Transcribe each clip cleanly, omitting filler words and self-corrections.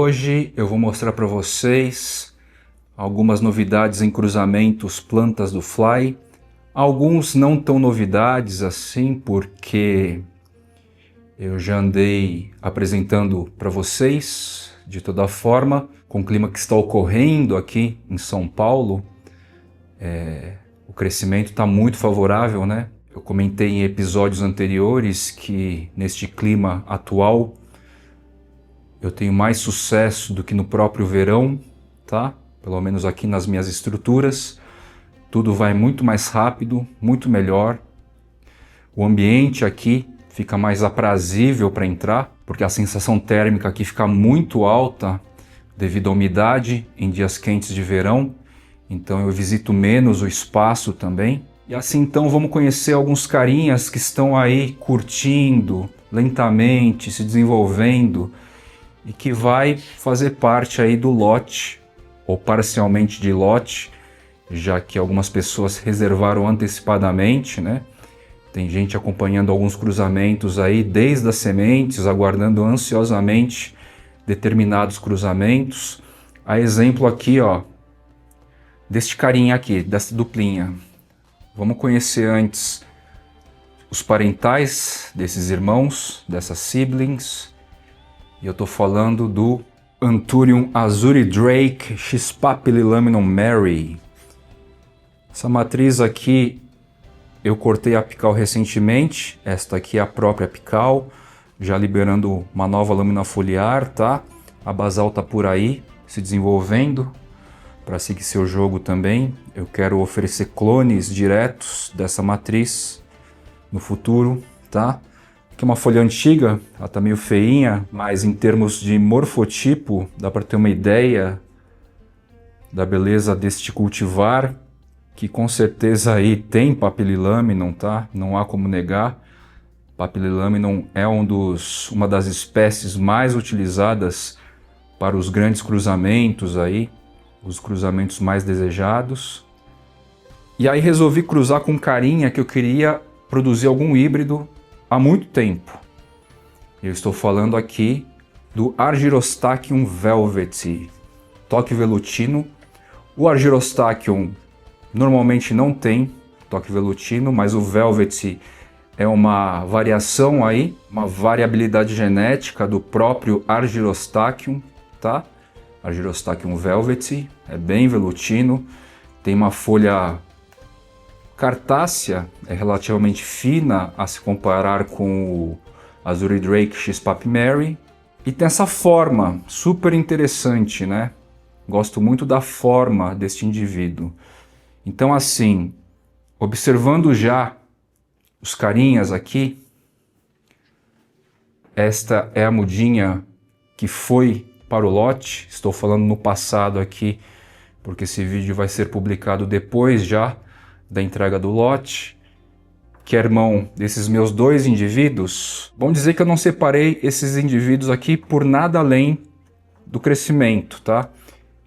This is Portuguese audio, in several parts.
Hoje eu vou mostrar para vocês algumas novidades em cruzamentos plantas do Fly. Alguns não tão novidades assim, porque eu já andei apresentando para vocês de toda forma, com o clima que está ocorrendo aqui em São Paulo. O crescimento está muito favorável, né? Eu comentei em episódios anteriores que neste clima atual eu tenho mais sucesso do que no próprio verão, tá? Pelo menos aqui nas minhas estruturas. Tudo vai muito mais rápido, muito melhor. O ambiente aqui fica mais aprazível para entrar, porque a sensação térmica aqui fica muito alta devido à umidade em dias quentes de verão. Então eu visito menos o espaço também. E assim então vamos conhecer alguns carinhas que estão aí curtindo lentamente, se desenvolvendo, e que vai fazer parte aí do lote, ou parcialmente de lote, já que algumas pessoas reservaram antecipadamente, né? Tem gente acompanhando alguns cruzamentos aí desde as sementes, aguardando ansiosamente determinados cruzamentos. A exemplo aqui, ó, deste carinha aqui, dessa duplinha. Vamos conhecer antes os parentais desses irmãos, dessas siblings. E eu estou falando do Anthurium Azuredrake X Papillilaminum Mary. Essa matriz aqui eu cortei a apical recentemente. Esta aqui é a própria apical, já liberando uma nova lâmina foliar, tá? A basal tá por aí, se desenvolvendo para seguir seu jogo também. Eu quero oferecer clones diretos dessa matriz no futuro, tá? Aqui é uma folha antiga, ela tá meio feinha, mas em termos de morfotipo dá para ter uma ideia da beleza deste cultivar, que com certeza aí tem Papillilaminum, tá? Não há como negar. Papillilaminum é uma das espécies mais utilizadas para os grandes cruzamentos aí, os cruzamentos mais desejados. E aí resolvi cruzar com carinha que eu queria produzir algum híbrido há muito tempo. Eu estou falando aqui do Argyrostachys velveti, toque velutino. O Argyrostachys normalmente não tem toque velutino, mas o velveti é uma variação aí, uma variabilidade genética do próprio Argyrostachys, tá? Argyrostachys velveti, é bem velutino, tem uma folha cartácea, é relativamente fina a se comparar com o Azuredrake X Pap Mary, e tem essa forma super interessante, né? Gosto muito da forma deste indivíduo. Então assim, observando já os carinhas aqui, esta é a mudinha que foi para o lote. Estou falando no passado aqui, porque esse vídeo vai ser publicado depois já da entrega do lote, que é irmão desses meus dois indivíduos. Vamos dizer que eu não separei esses indivíduos aqui por nada além do crescimento, tá?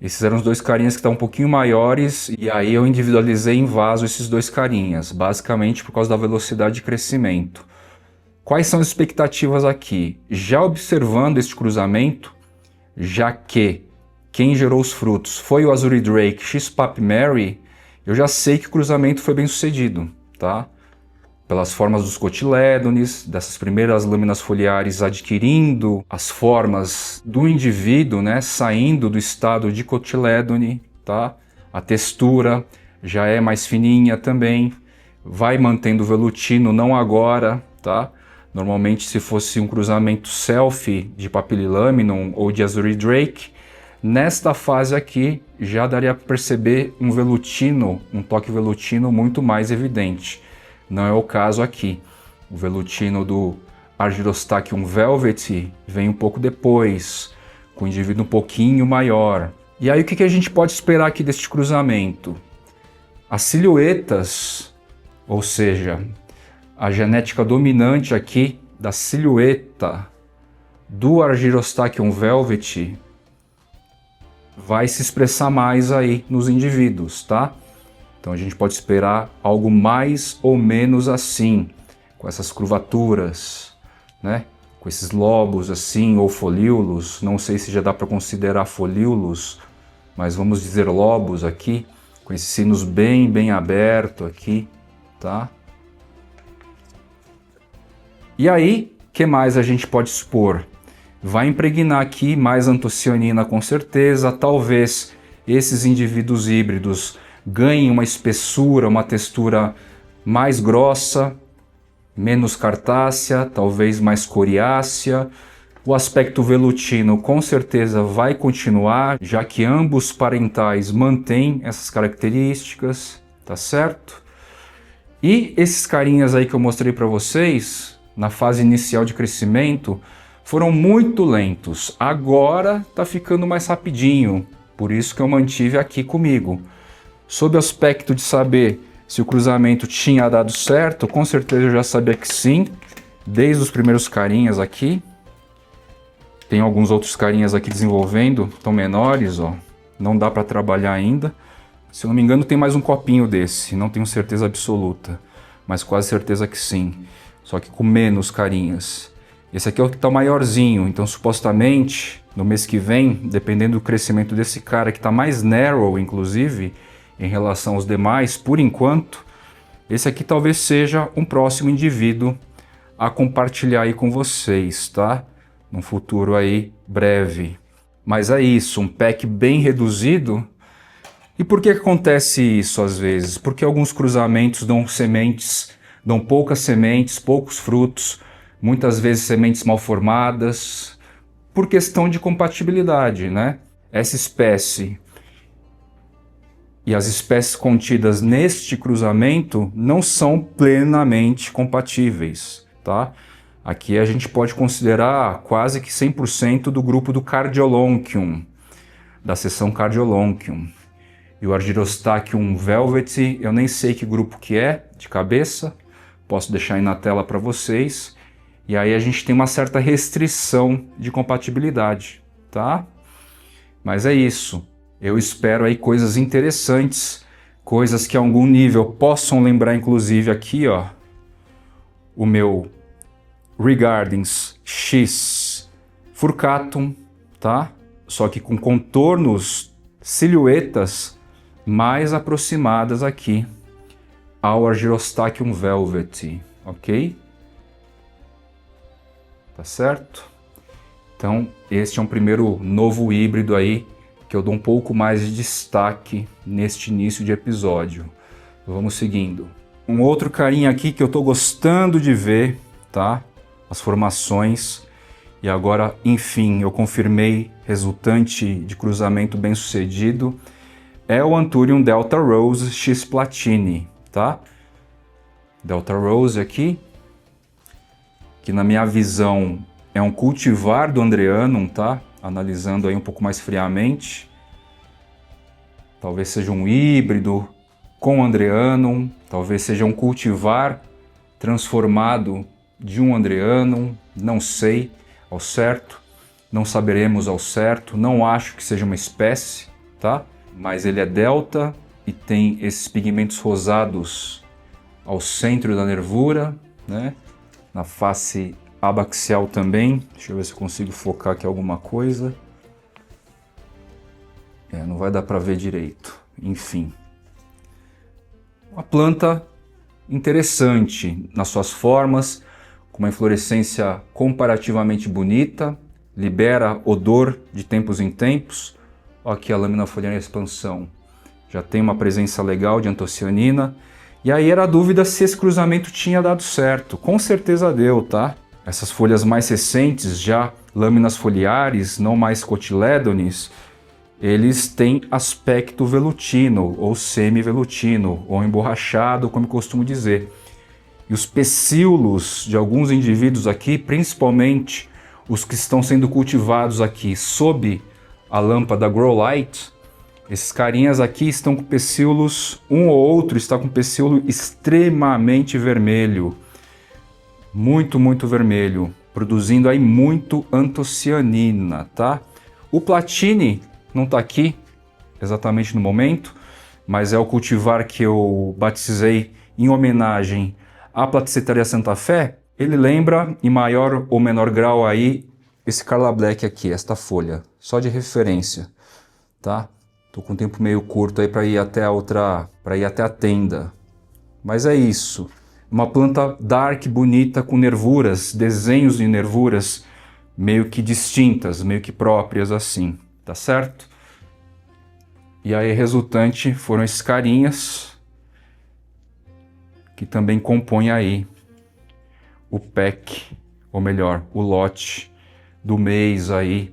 Esses eram os dois carinhas que estão um pouquinho maiores, e aí eu individualizei em vaso esses dois carinhas, basicamente por causa da velocidade de crescimento. Quais são as expectativas aqui? Já observando este cruzamento, já que quem gerou os frutos foi o Azuredrake X Pap Mary, eu já sei que o cruzamento foi bem sucedido, tá? Pelas formas dos cotilédones, dessas primeiras lâminas foliares adquirindo as formas do indivíduo, né? Saindo do estado de cotilédone, tá? A textura já é mais fininha também, vai mantendo o velutino, não agora, tá? Normalmente, se fosse um cruzamento selfie de Papillilaminum ou de Azuredrake, nesta fase aqui já daria para perceber um velutino, um toque velutino muito mais evidente. Não é o caso aqui. O velutino do Argyrostachys velveti vem um pouco depois, com o indivíduo um pouquinho maior. E aí o que a gente pode esperar aqui deste cruzamento? As silhuetas, ou seja, a genética dominante aqui da silhueta do Argyrostachys velveti vai se expressar mais aí nos indivíduos, tá? Então a gente pode esperar algo mais ou menos assim, com essas curvaturas, né? com esses lobos assim, ou folíolos, não sei se já dá para considerar folíolos, mas vamos dizer lobos aqui, com esses sinos bem aberto aqui, tá? E aí, o que mais a gente pode supor? Vai impregnar aqui mais antocianina com certeza, talvez esses indivíduos híbridos ganhem uma espessura, uma textura mais grossa, menos cartácea, talvez mais coriácea. O aspecto velutino com certeza vai continuar, já que ambos parentais mantêm essas características, tá certo? E esses carinhas aí que eu mostrei para vocês, na fase inicial de crescimento, foram muito lentos. Agora tá ficando mais rapidinho, por isso que eu mantive aqui comigo. Sob o aspecto de saber se o cruzamento tinha dado certo, com certeza eu já sabia que sim, desde os primeiros carinhas aqui. Tem alguns outros carinhas aqui desenvolvendo, estão menores, ó. Não dá para trabalhar ainda. Se eu não me engano tem mais um copinho desse, não tenho certeza absoluta, mas quase certeza que sim. Só que com menos carinhas. Esse aqui é o que está maiorzinho, então supostamente no mês que vem, dependendo do crescimento desse cara que está mais narrow, inclusive, em relação aos demais, por enquanto, esse aqui talvez seja um próximo indivíduo a compartilhar aí com vocês, tá? Num futuro aí breve. Mas é isso, um pack bem reduzido. E por que acontece isso às vezes? Porque alguns cruzamentos dão sementes, dão poucas sementes, poucos frutos, muitas vezes sementes mal formadas, por questão de compatibilidade, né? Essa espécie e as espécies contidas neste cruzamento não são plenamente compatíveis, tá? Aqui a gente pode considerar quase que 100% do grupo do Cardiolonchium, da seção Cardiolonchium. E o Argyrostachys velveti, eu nem sei que grupo que é, de cabeça, posso deixar aí na tela para vocês. E aí a gente tem uma certa restrição de compatibilidade, tá? Mas é isso. Eu espero aí coisas interessantes, coisas que a algum nível possam lembrar, inclusive aqui, ó, o meu Regardens X furcatum, tá? Só que com contornos, silhuetas mais aproximadas aqui ao Argyrostachys velveti, ok? Tá certo? Então, este é um primeiro novo híbrido aí que eu dou um pouco mais de destaque neste início de episódio. Vamos seguindo. Um outro carinha aqui que eu tô gostando de ver, tá? As formações. E agora, enfim, eu confirmei resultante de cruzamento bem sucedido. É o Anthurium Delta Rose X Platini, tá? Delta Rose aqui, que na minha visão é um cultivar do Andreanum, tá? Analisando aí um pouco mais friamente. Talvez seja um híbrido com Andreanum, talvez seja um cultivar transformado de um Andreanum, não sei ao certo, não saberemos ao certo, não acho que seja uma espécie, tá? Mas ele é delta e tem esses pigmentos rosados ao centro da nervura, né? Na face abaxial também. Deixa eu ver se eu consigo focar aqui alguma coisa. Não vai dar para ver direito. Enfim. Uma planta interessante nas suas formas, com uma inflorescência comparativamente bonita, libera odor de tempos em tempos. Olha aqui a lâmina foliar em expansão. Já tem uma presença legal de antocianina. E aí era a dúvida se esse cruzamento tinha dado certo. Com certeza deu, tá? Essas folhas mais recentes, já lâminas foliares, não mais cotilédones, eles têm aspecto velutino, ou semi-velutino, ou emborrachado, como eu costumo dizer. E os pecíolos de alguns indivíduos aqui, principalmente os que estão sendo cultivados aqui sob a lâmpada Grow Light, esses carinhas aqui estão com pecíolos, um ou outro está com pecíolo extremamente vermelho. Muito vermelho, produzindo aí muito antocianina, tá? O Platini não está aqui exatamente no momento, mas é o cultivar que eu batizei em homenagem à Platycetaria Santa Fé, Ele lembra, em maior ou menor grau aí, esse Carla Black aqui, esta folha, só de referência, tá? Tô com um tempo meio curto aí para ir até a tenda. Mas é isso. Uma planta dark, bonita, com nervuras, desenhos de nervuras meio que distintas, meio que próprias assim, tá certo? E aí resultante foram esses carinhas que também compõem aí o pack, ou melhor, o lote do mês aí,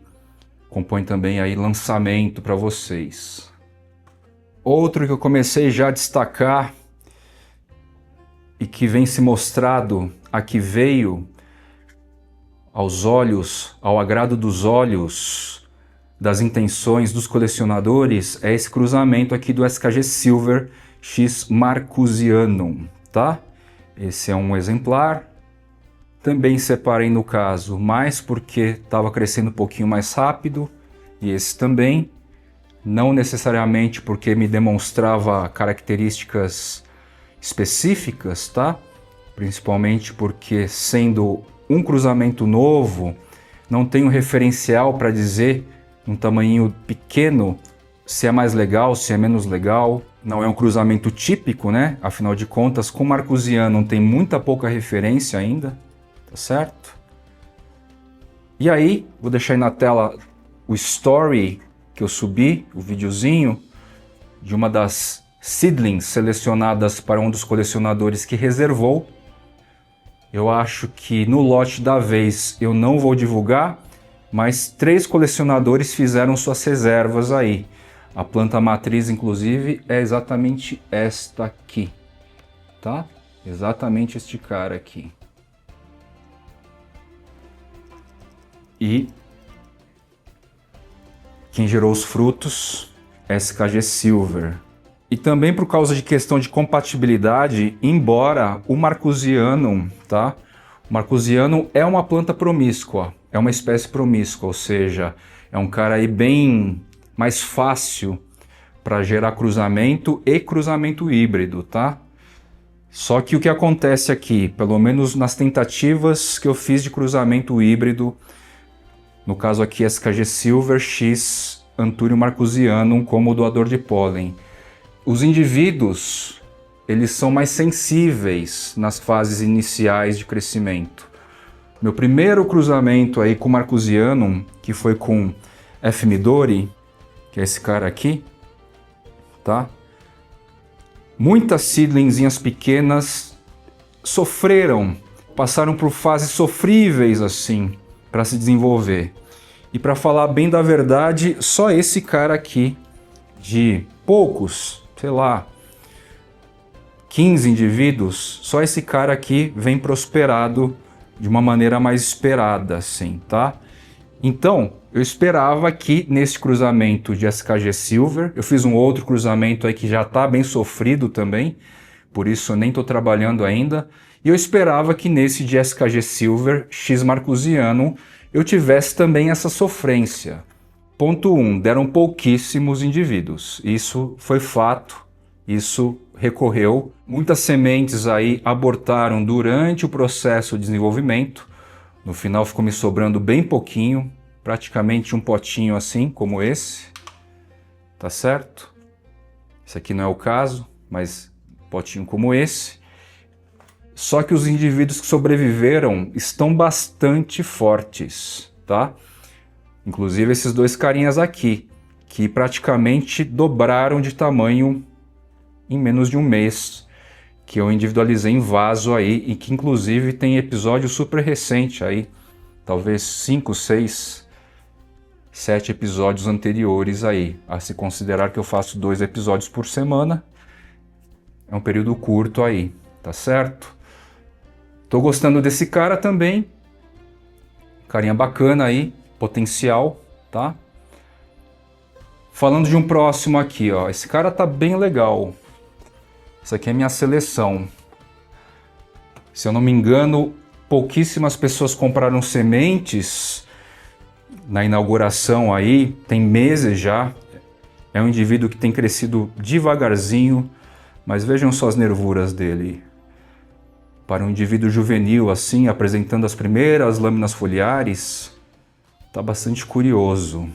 compõe também aí lançamento para vocês. Outro que eu comecei já a destacar e que vem se mostrado aqui veio aos olhos, ao agrado dos olhos, das intenções dos colecionadores, é esse cruzamento aqui do SKG Silver X Marcusianum, tá? Esse é um exemplar. Também separei no caso mais porque estava crescendo um pouquinho mais rápido, e esse também, não necessariamente porque me demonstrava características específicas, tá? Principalmente porque, sendo um cruzamento novo, não tenho referencial para dizer um tamanho pequeno se é mais legal, se é menos legal. Não é um cruzamento típico, né? Afinal de contas, com Marcusianum tem muita pouca referência ainda, tá certo? E aí, vou deixar aí na tela o story que eu subi, o videozinho de uma das seedlings selecionadas para um dos colecionadores que reservou. Eu acho que no lote da vez eu não vou divulgar, mas 3 colecionadores fizeram suas reservas aí. A planta matriz, inclusive, é exatamente esta aqui, tá? Exatamente este cara aqui. E quem gerou os frutos, SKG Silver. E também por causa de questão de compatibilidade, embora o Marcusianum, tá? O Marcusianum é uma planta promíscua, é uma espécie promíscua, ou seja, é um cara aí bem mais fácil para gerar cruzamento e cruzamento híbrido, tá? Só que o que acontece aqui, pelo menos nas tentativas que eu fiz de cruzamento híbrido, no caso aqui SKG Silver X Anthurium Marcusianum como doador de pólen, os indivíduos, eles são mais sensíveis nas fases iniciais de crescimento. Meu primeiro cruzamento aí com Marcusianum, que foi com F. midori, que é esse cara aqui, tá? Muitas seedlingzinhas pequenas sofreram, passaram por fases sofríveis assim, para se desenvolver. E para falar bem da verdade, só esse cara aqui, de poucos, sei lá, 15 indivíduos, só esse cara aqui vem prosperado de uma maneira mais esperada, assim, tá? Então, eu esperava que nesse cruzamento de SKG Silver, eu fiz um outro cruzamento aí que já tá bem sofrido também, por isso eu nem tô trabalhando ainda, e eu esperava que nesse de SKG Silver X Marcusianum eu tivesse também essa sofrência. Ponto 1, deram pouquíssimos indivíduos, isso foi fato, isso recorreu. Muitas sementes aí abortaram durante o processo de desenvolvimento, no final ficou me sobrando bem pouquinho, praticamente um potinho assim, como esse, tá certo? Esse aqui não é o caso, mas um potinho como esse. Só que os indivíduos que sobreviveram estão bastante fortes, tá? Inclusive esses 2 carinhas aqui, que praticamente dobraram de tamanho em menos de um mês, que eu individualizei em vaso aí, e que inclusive tem episódio super recente aí, talvez 5, 6, 7 episódios anteriores aí, a se considerar que eu faço 2 episódios por semana, é um período curto aí, tá certo? Tô gostando desse cara também, carinha bacana aí, potencial, tá? Falando de um próximo aqui, ó, esse cara tá bem legal. Essa aqui é a minha seleção. Se eu não me engano, pouquíssimas pessoas compraram sementes na inauguração aí, tem meses já. É um indivíduo que tem crescido devagarzinho, mas vejam só as nervuras dele. para um indivíduo juvenil assim, apresentando as primeiras lâminas foliares, está bastante curioso,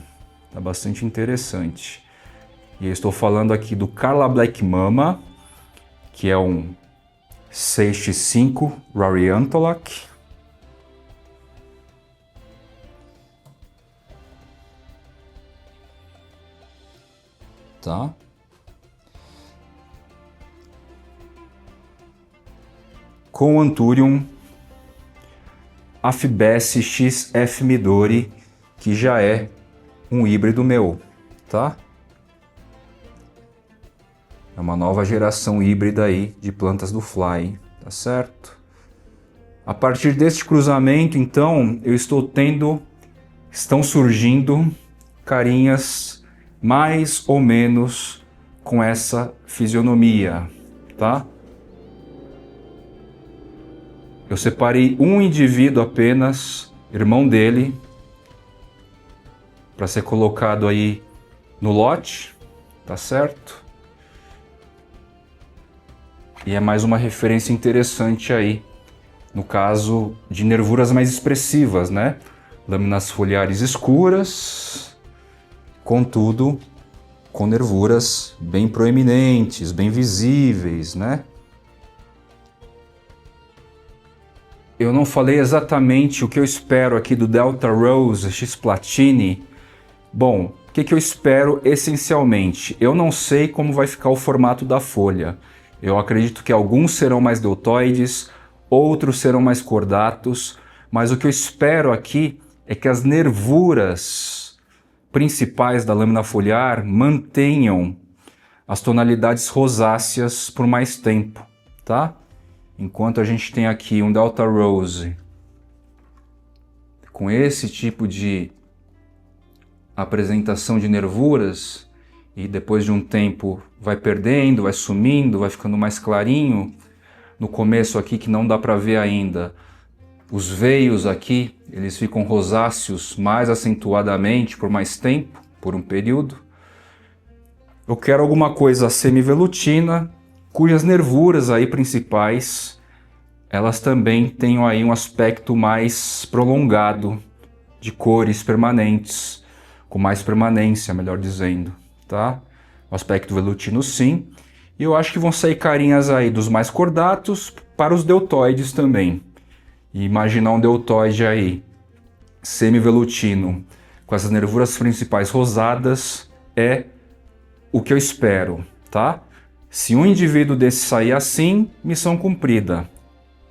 está bastante interessante. E eu estou falando aqui do Carla Black Mama, que é um 6x5 Rariantolac. Tá? Com o Anthurium Aphibesse XF Midori, que já é um híbrido meu, tá? É uma nova geração híbrida aí de plantas do Fly, tá certo? A partir deste cruzamento, então, estão surgindo carinhas mais ou menos com essa fisionomia, tá? Eu separei um indivíduo apenas, irmão dele, para ser colocado aí no lote, tá certo? E é mais uma referência interessante aí, no caso de nervuras mais expressivas, né? Lâminas foliares escuras, contudo, com nervuras bem proeminentes, bem visíveis, né? Eu não falei exatamente o que eu espero aqui do Delta Rose X Platini. Bom, o que eu espero essencialmente? Eu não sei como vai ficar o formato da folha. Eu acredito que alguns serão mais deltoides, outros serão mais cordatos, mas o que eu espero aqui é que as nervuras principais da lâmina foliar mantenham as tonalidades rosáceas por mais tempo, tá? Enquanto a gente tem aqui um Delta Rose com esse tipo de apresentação de nervuras e depois de um tempo vai perdendo, vai sumindo, vai ficando mais clarinho. No começo aqui que não dá para ver ainda, os veios aqui, eles ficam rosáceos mais acentuadamente por mais tempo, por um período. Eu quero alguma coisa semivelutina, cujas nervuras aí principais, elas também tenham aí um aspecto mais prolongado, de cores permanentes, com mais permanência, melhor dizendo, tá? O aspecto velutino sim, e eu acho que vão sair carinhas aí dos mais cordatos para os deltoides também. E imaginar um deltoide aí, semi-velutino, com essas nervuras principais rosadas, é o que eu espero, tá? Se um indivíduo desse sair assim, missão cumprida.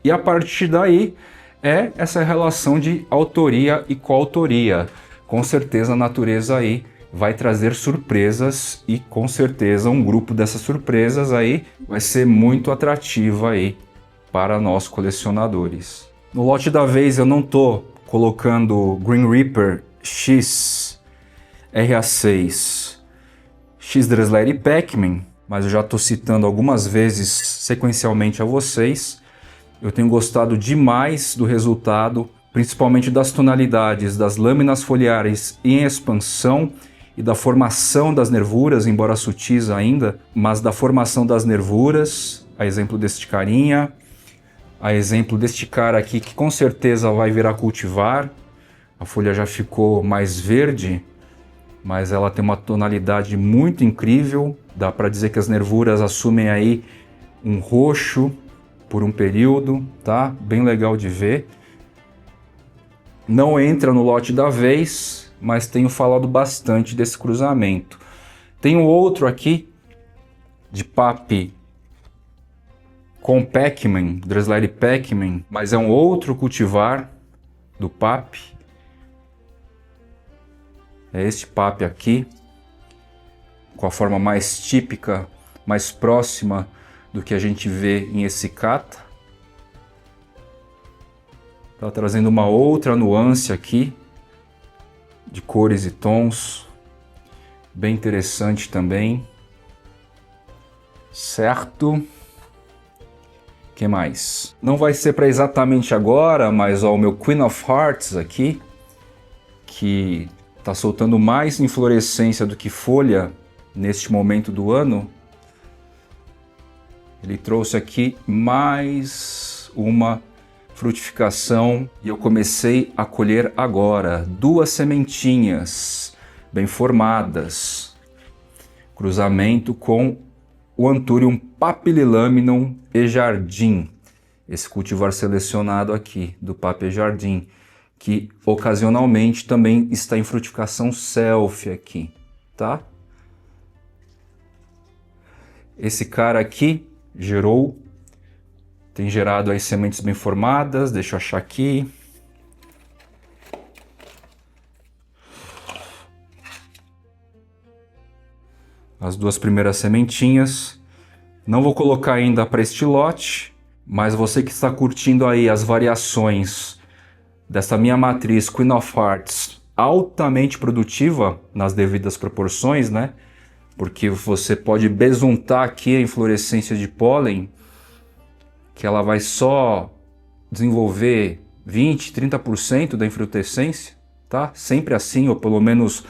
E a partir daí é essa relação de autoria e coautoria. Com certeza a natureza aí vai trazer surpresas e com certeza um grupo dessas surpresas aí vai ser muito atrativa aí para nós colecionadores. No lote da vez eu não tô colocando Green Reaper X RA6 X Dressler e Pac-Man, mas eu já estou citando algumas vezes sequencialmente a vocês. Eu tenho gostado demais do resultado, principalmente das tonalidades das lâminas foliares em expansão e da formação das nervuras, embora sutis ainda, mas da formação das nervuras, a exemplo deste carinha, a exemplo deste cara aqui que com certeza vai virar cultivar. A folha já ficou mais verde, mas ela tem uma tonalidade muito incrível. Dá para dizer que as nervuras assumem aí um roxo por um período, tá? Bem legal de ver. Não entra no lote da vez, mas tenho falado bastante desse cruzamento. Tem um outro aqui de PAP com Pac-Man, Dressler e Pac-Man, mas é um outro cultivar do PAP. É este PAP aqui, com a forma mais típica, mais próxima do que a gente vê em Essicata. Tá trazendo uma outra nuance aqui, de cores e tons, bem interessante também. Certo? Que mais? Não vai ser para exatamente agora, mas ó, o meu Queen of Hearts aqui, que está soltando mais inflorescência do que folha neste momento do ano. Ele trouxe aqui mais uma frutificação e eu comecei a colher agora 2 sementinhas bem formadas. Cruzamento com o Anthurium papililaminum e jardim. Esse cultivar selecionado aqui do Papy Jardim, que ocasionalmente também está em frutificação selfie aqui, tá? Esse cara aqui tem gerado aí sementes bem formadas, deixa eu achar aqui. As 2 primeiras sementinhas. Não vou colocar ainda para este lote, mas você que está curtindo aí as variações dessa minha matriz Queen of Hearts, altamente produtiva nas devidas proporções, né? Porque você pode besuntar aqui a inflorescência de pólen, que ela vai só desenvolver 20, 30% da infrutescência, tá? Sempre assim, ou pelo menos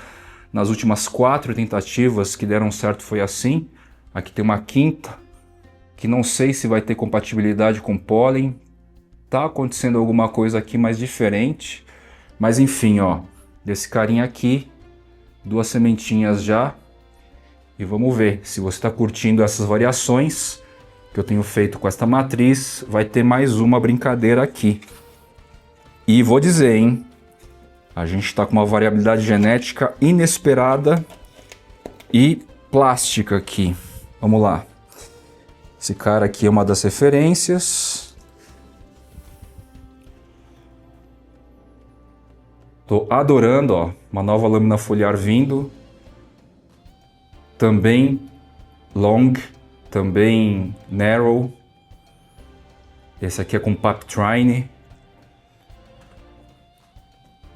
nas últimas 4 tentativas que deram certo foi assim. Aqui tem uma quinta, que não sei se vai ter compatibilidade com pólen. Tá acontecendo alguma coisa aqui mais diferente. Mas enfim, ó, desse carinha aqui, 2 sementinhas já. E vamos ver se você está curtindo essas variações que eu tenho feito com esta matriz. Vai ter mais uma brincadeira aqui. E vou dizer, hein? A gente está com uma variabilidade genética inesperada e plástica aqui. Vamos lá. Esse cara aqui é uma das referências. Tô adorando, ó, uma nova lâmina foliar vindo. Também long, também narrow. Esse aqui é com Papy Trine.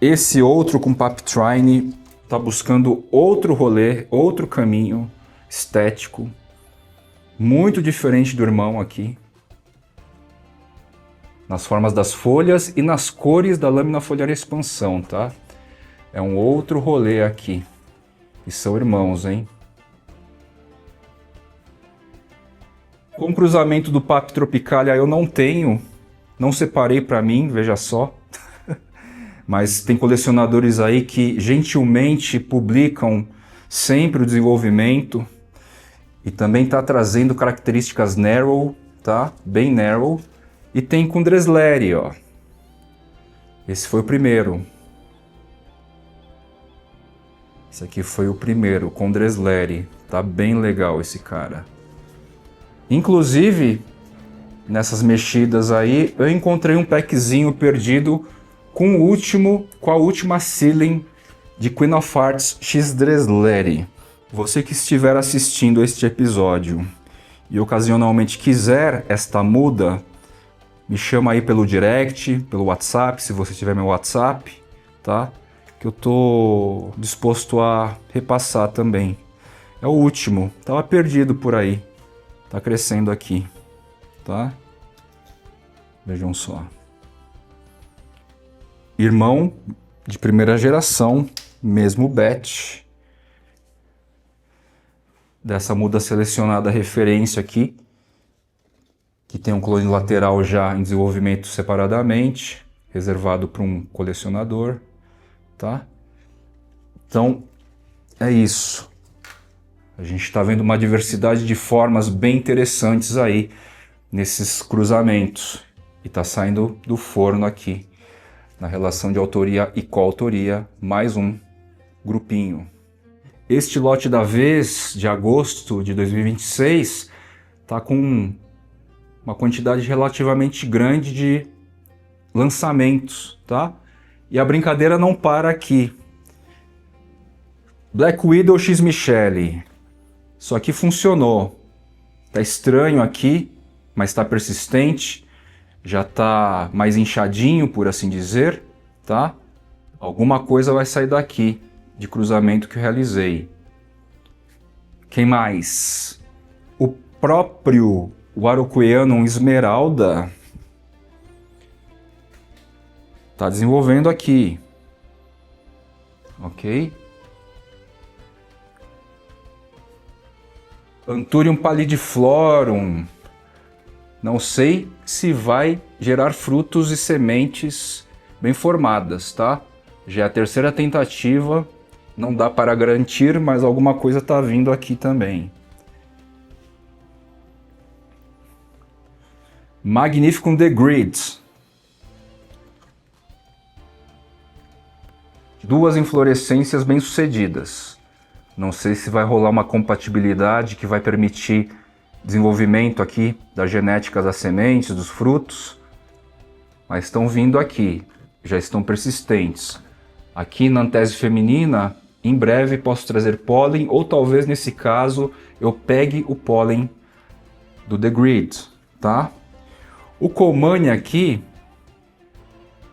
Esse outro com Papy Trine tá buscando outro rolê, outro caminho estético. Muito diferente do irmão aqui. Nas formas das folhas e nas cores da lâmina foliar em expansão, tá? É um outro rolê aqui. E são irmãos, hein? Com o cruzamento do Papy Tropicalia eu não tenho. Não separei para mim, veja só. Mas tem colecionadores aí que gentilmente publicam sempre o desenvolvimento. E também está trazendo características narrow, tá? Bem narrow. E tem com Dressleri, ó. Esse foi o primeiro. Esse aqui foi o primeiro, com Dressleri. Tá bem legal esse cara. Inclusive, nessas mexidas aí, eu encontrei um packzinho perdido com a última sealing de Queen of Hearts X Dressleri. Você que estiver assistindo este episódio e ocasionalmente quiser esta muda, me chama aí pelo direct, pelo WhatsApp, se você tiver meu WhatsApp, tá? Que eu tô disposto a repassar também. É o último, tava perdido por aí. Tá crescendo aqui, tá? Vejam só. Irmão de primeira geração, mesmo batch. Dessa muda selecionada referência aqui, que tem um clone lateral já em desenvolvimento separadamente, reservado para um colecionador, tá? Então, é isso. A gente está vendo uma diversidade de formas bem interessantes aí nesses cruzamentos. E está saindo do forno aqui, na relação de autoria e coautoria, mais um grupinho. Este lote da vez, de agosto de 2026, está com uma quantidade relativamente grande de lançamentos, tá? E a brincadeira não para aqui. Black Widow X Michelle. Isso aqui funcionou. Tá estranho aqui, mas tá persistente. Já tá mais inchadinho, por assim dizer, tá? Alguma coisa vai sair daqui, de cruzamento que eu realizei. Quem mais? O próprio Warocqueanum Esmeralda tá desenvolvendo aqui, ok? Anthurium pallidiflorum Não sei se vai gerar frutos e sementes bem formadas, tá? Já é a terceira tentativa, não dá para garantir, mas alguma coisa está vindo aqui também. Magnificum The Grid. Duas inflorescências bem-sucedidas. Não sei se vai rolar uma compatibilidade que vai permitir desenvolvimento aqui da genética das sementes, dos frutos, mas estão vindo aqui, já estão persistentes. Aqui na antese feminina, em breve posso trazer pólen, ou talvez nesse caso eu pegue o pólen do The Grid, tá? O Colmane aqui,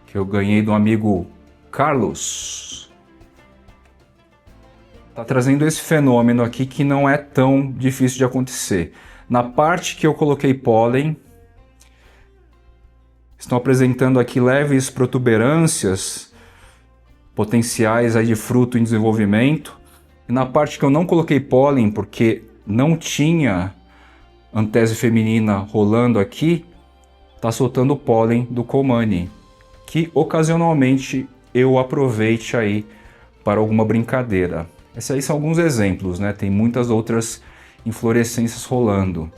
que eu ganhei do amigo Carlos, tá trazendo esse fenômeno aqui que não é tão difícil de acontecer. Na parte que eu coloquei pólen, estão apresentando aqui leves protuberâncias potenciais aí de fruto em desenvolvimento. E na parte que eu não coloquei pólen, porque não tinha antese feminina rolando aqui, está soltando o pólen do Colmane, que ocasionalmente eu aproveite aí para alguma brincadeira. Esses aí são alguns exemplos, né? Tem muitas outras inflorescências rolando.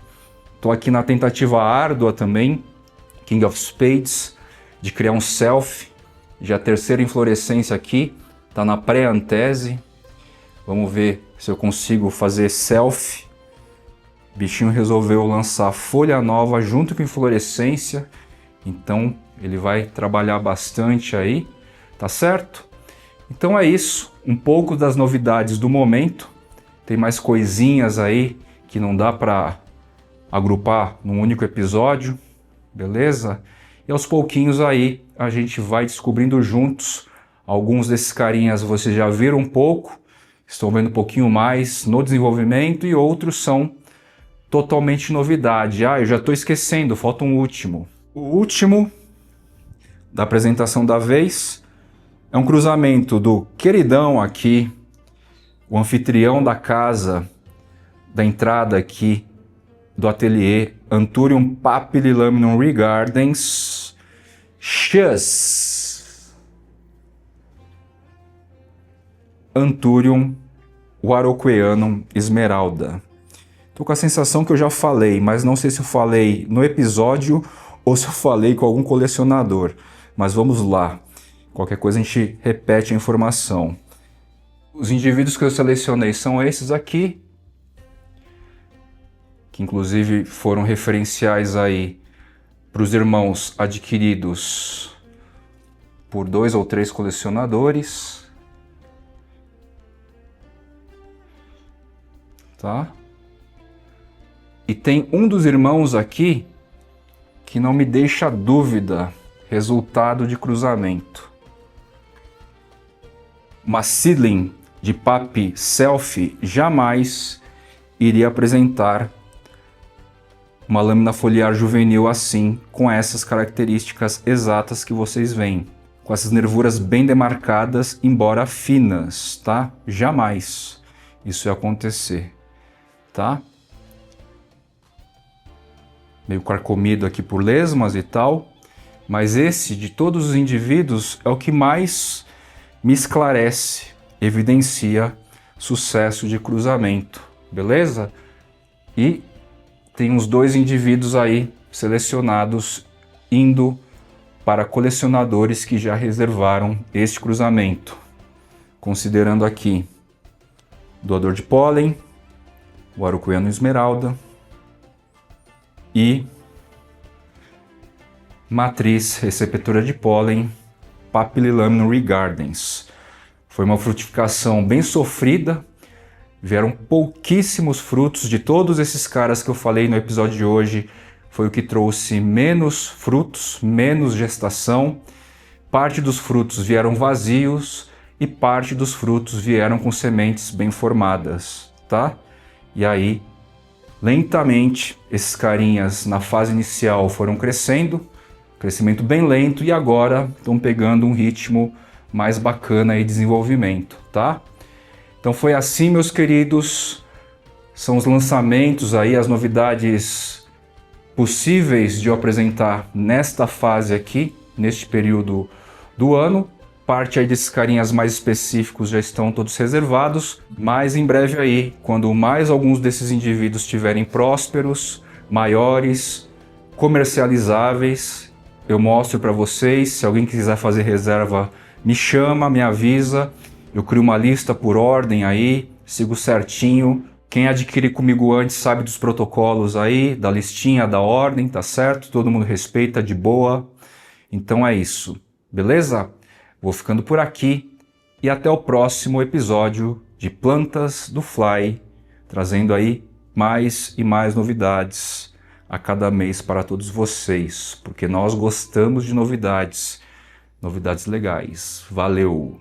Estou aqui na tentativa árdua também, King of Spades, de criar um self. Já a terceira inflorescência aqui, está na pré-antese. Vamos ver se eu consigo fazer self. O bichinho resolveu lançar folha nova junto com inflorescência, então ele vai trabalhar bastante aí, tá certo? Então é isso, um pouco das novidades do momento. Tem mais coisinhas aí que não dá para agrupar num único episódio, beleza? E aos pouquinhos aí a gente vai descobrindo juntos. Alguns desses carinhas vocês já viram um pouco, estão vendo um pouquinho mais no desenvolvimento, e outros são totalmente novidade. Ah, eu já estou esquecendo, falta um último. O último da apresentação da vez é um cruzamento do queridão aqui, o anfitrião da casa, da entrada aqui do ateliê, Anthurium papillilaminum regardens, X. Anthurium warocqueanum esmeralda. Tô com a sensação que eu já falei, mas não sei se eu falei no episódio ou se eu falei com algum colecionador. Mas vamos lá. Qualquer coisa a gente repete a informação. Os indivíduos que eu selecionei são esses aqui, que inclusive foram referenciais aí para os irmãos adquiridos por 2 ou 3 colecionadores. Tá? E tem um dos irmãos aqui que não me deixa dúvida, resultado de cruzamento. Uma seedling de Papi Selfie jamais iria apresentar uma lâmina foliar juvenil assim, com essas características exatas que vocês veem. Com essas nervuras bem demarcadas, embora finas, tá? Jamais isso ia acontecer, tá? Meio carcomido aqui por lesmas e tal, mas esse, de todos os indivíduos, é o que mais me esclarece, evidencia sucesso de cruzamento, beleza? E tem uns 2 indivíduos aí selecionados indo para colecionadores que já reservaram este cruzamento, considerando aqui doador de pólen, o warocqueanum esmeralda e matriz receptora de pólen papillilaminum regardens. Foi uma frutificação bem sofrida, vieram pouquíssimos frutos. De todos esses caras que eu falei no episódio de hoje, foi o que trouxe menos frutos, menos gestação. Parte dos frutos vieram vazios e parte dos frutos vieram com sementes bem formadas, tá? E aí, lentamente, esses carinhas na fase inicial foram crescendo, crescimento bem lento, e agora estão pegando um ritmo mais bacana de desenvolvimento, tá? Então foi assim, meus queridos, são os lançamentos aí, as novidades possíveis de eu apresentar nesta fase aqui, neste período do ano. Parte aí desses carinhas mais específicos já estão todos reservados, mas em breve aí, quando mais alguns desses indivíduos estiverem prósperos, maiores, comercializáveis, eu mostro para vocês. Se alguém quiser fazer reserva, me chama, me avisa, eu crio uma lista por ordem aí, sigo certinho. Quem adquirir comigo antes sabe dos protocolos aí, da listinha, da ordem, tá certo? Todo mundo respeita, de boa. Então é isso, beleza? Vou ficando por aqui e até o próximo episódio de Plantas do Fly, trazendo aí mais e mais novidades a cada mês para todos vocês, porque nós gostamos de novidades, novidades legais. Valeu!